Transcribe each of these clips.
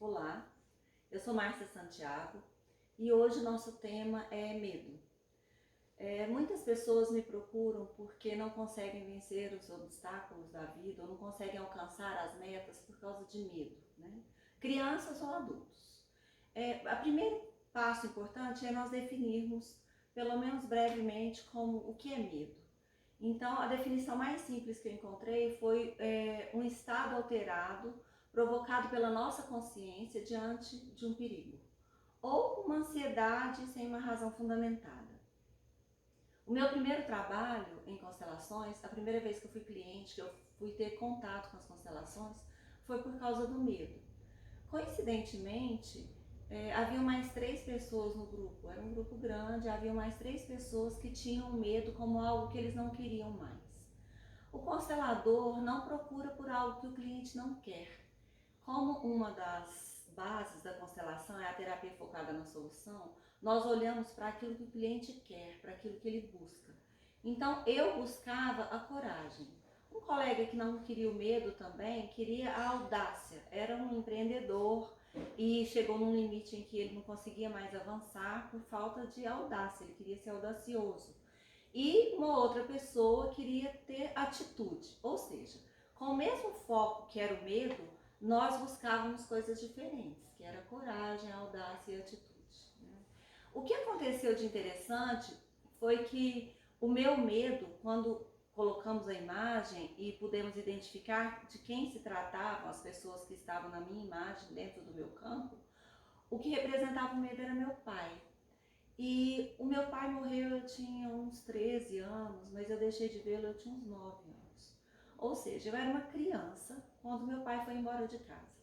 Olá, eu sou Márcia Santiago e hoje o nosso tema é medo. Muitas pessoas me procuram porque não conseguem vencer os obstáculos da vida ou não conseguem alcançar as metas por causa de medo, né? Crianças ou adultos. O primeiro passo importante é nós definirmos, pelo menos brevemente, como o que é medo. Então, a definição mais simples que eu encontrei foi um estado alterado provocado pela nossa consciência diante de um perigo, ou uma ansiedade sem uma razão fundamentada. O meu primeiro trabalho em constelações, a primeira vez que eu fui cliente, que eu fui ter contato com as constelações, foi por causa do medo. Coincidentemente, havia mais 3 pessoas no grupo, era um grupo grande, havia mais 3 pessoas que tinham medo como algo que eles não queriam mais. O constelador não procura por algo que o cliente não quer. Como uma das bases da constelação é a terapia focada na solução, nós olhamos para aquilo que o cliente quer, para aquilo que ele busca. Então eu buscava a coragem. Um colega que não queria o medo também queria a audácia, era um empreendedor e chegou num limite em que ele não conseguia mais avançar por falta de audácia, ele queria ser audacioso. E uma outra pessoa queria ter atitude, ou seja, com o mesmo foco que era o medo, nós buscávamos coisas diferentes, que era a coragem, a audácia e a atitude, né? O que aconteceu de interessante foi que o meu medo, quando colocamos a imagem e pudemos identificar de quem se tratavam as pessoas que estavam na minha imagem dentro do meu campo, o que representava o medo era meu pai. E o meu pai morreu, eu tinha uns 13 anos, mas eu deixei de vê-lo, eu tinha uns 9 anos. Ou seja, eu era uma criança quando meu pai foi embora de casa.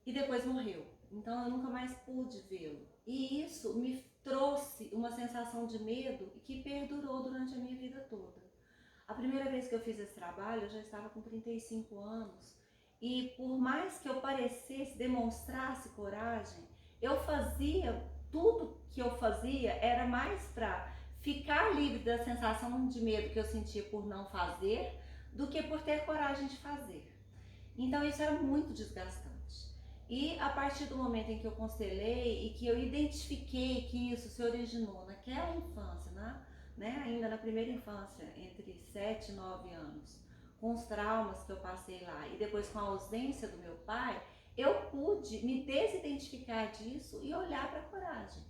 E depois morreu. Então eu nunca mais pude vê-lo. E isso me trouxe uma sensação de medo que perdurou durante a minha vida toda. A primeira vez que eu fiz esse trabalho, eu já estava com 35 anos. E por mais que eu parecesse, demonstrasse coragem, eu fazia, tudo que eu fazia era mais para ficar livre da sensação de medo que eu sentia por não fazer, do que por ter coragem de fazer. Então isso era muito desgastante. E a partir do momento em que eu constelei e que eu identifiquei que isso se originou naquela infância, ainda na primeira infância, entre 7 e 9 anos, com os traumas que eu passei lá e depois com a ausência do meu pai, eu pude me desidentificar disso e olhar para a coragem.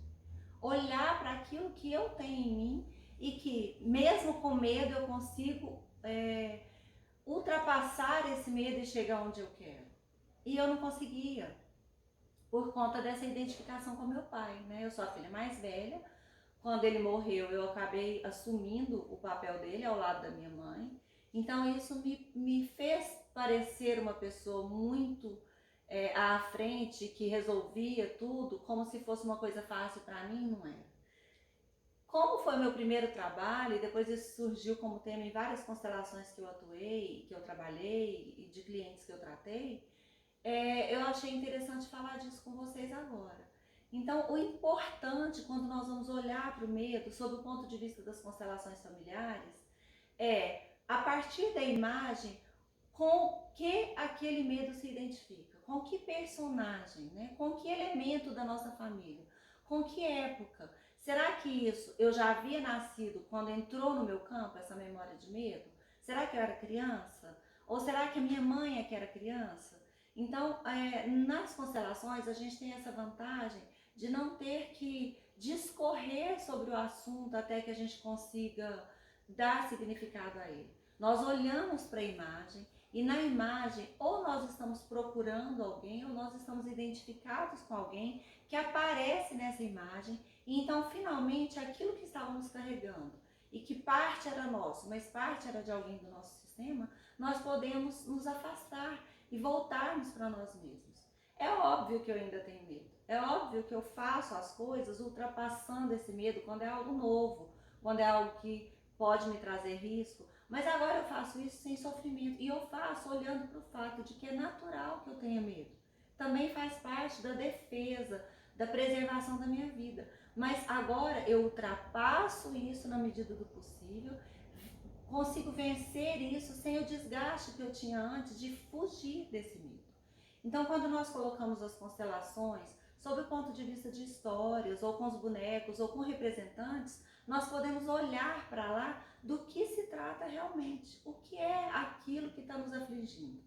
Olhar para aquilo que eu tenho em mim e que, mesmo com medo, eu consigo ultrapassar esse medo e chegar onde eu quero. E eu não conseguia, por conta dessa identificação com meu pai, né? Eu sou a filha mais velha. Quando ele morreu, eu acabei assumindo o papel dele ao lado da minha mãe. Então isso me fez parecer uma pessoa muito à frente, que resolvia tudo, como se fosse uma coisa fácil para mim, não era. Como foi meu primeiro trabalho, e depois isso surgiu como tema em várias constelações que eu atuei, que eu trabalhei e de clientes que eu tratei, eu achei interessante falar disso com vocês agora. Então, o importante quando nós vamos olhar para o medo, sob o ponto de vista das constelações familiares, é, a partir da imagem, com que aquele medo se identifica, com que personagem, né? Com que elemento da nossa família, com que época. Será que isso eu já havia nascido quando entrou no meu campo essa memória de medo? Será que eu era criança? Ou será que a minha mãe é que era criança? Então, nas constelações, a gente tem essa vantagem de não ter que discorrer sobre o assunto até que a gente consiga dar significado a ele. Nós olhamos para a imagem e na imagem ou nós estamos procurando alguém ou nós estamos identificados com alguém que aparece nessa imagem e então finalmente aquilo que estávamos carregando e que parte era nosso, mas parte era de alguém do nosso sistema, nós podemos nos afastar e voltarmos para nós mesmos. É óbvio que eu ainda tenho medo, é óbvio que eu faço as coisas ultrapassando esse medo quando é algo novo, quando é algo que pode me trazer risco, mas agora eu faço isso sem sofrimento e eu faço olhando para o fato de que é natural que eu tenha medo. Também faz parte da defesa, da preservação da minha vida. Mas agora eu ultrapasso isso na medida do possível, consigo vencer isso sem o desgaste que eu tinha antes de fugir desse medo. Então, quando nós colocamos as constelações sob o ponto de vista de histórias, ou com os bonecos, ou com representantes, nós podemos olhar para lá do que se trata realmente, o que é aquilo que está nos afligindo.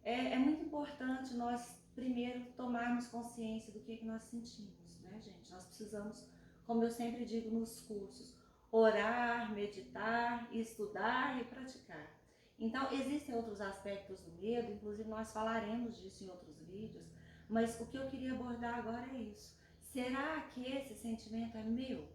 É muito importante nós primeiro tomarmos consciência do que nós sentimos, né, gente? Nós precisamos, como eu sempre digo nos cursos, orar, meditar, estudar e praticar. Então, existem outros aspectos do medo, inclusive nós falaremos disso em outros vídeos, mas o que eu queria abordar agora é isso. Será que esse sentimento é meu?